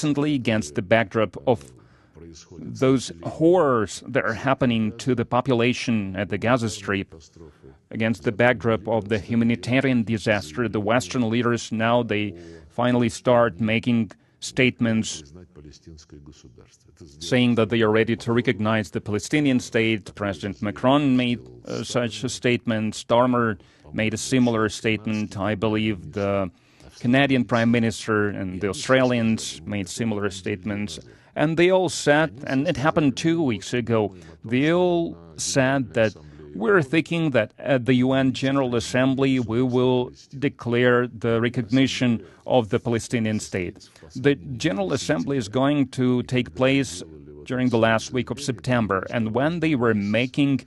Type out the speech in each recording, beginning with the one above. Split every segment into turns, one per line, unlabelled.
recently against the backdrop of those horrors that are happening to the population at the Gaza Strip, against the backdrop of the humanitarian disaster, the Western leaders now they finally start making statements saying that they are ready to recognize the Palestinian state. President Macron made such a statement. Starmer made a similar statement. I believe the Canadian Prime Minister and the Australians made similar statements. And they all said, and it happened 2 weeks ago, they all said that we're thinking that at the UN General Assembly we will declare the recognition of the Palestinian state. The General Assembly is going to take place during the last week of September, and when they were making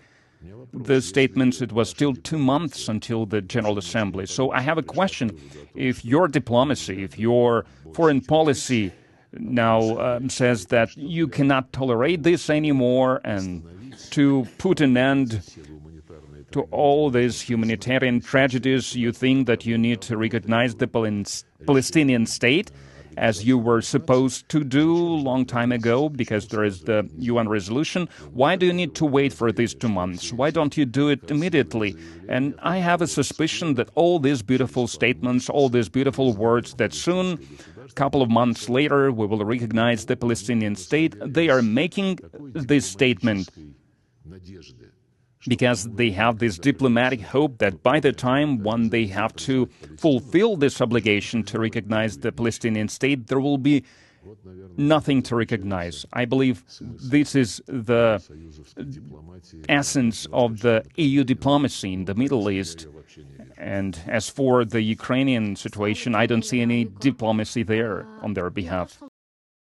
the statements, it was still 2 months until the General Assembly. So I have a question. If your diplomacy, if your foreign policy now says that you cannot tolerate this anymore and to put an end to all these humanitarian tragedies, you think that you need to recognize the Palestinian state as you were supposed to do a long time ago because there is the UN resolution. Why do you need to wait for these 2 months? Why don't you do it immediately? And I have a suspicion that all these beautiful statements, all these beautiful words that soon, a couple of months later, we will recognize the Palestinian state, they are making this statement because they have this diplomatic hope that by the time when they have to fulfill this obligation to recognize the Palestinian state, there will be nothing to recognize. I believe this is the essence of the EU diplomacy in the Middle East. And as for the Ukrainian situation, I don't see any diplomacy there on their behalf.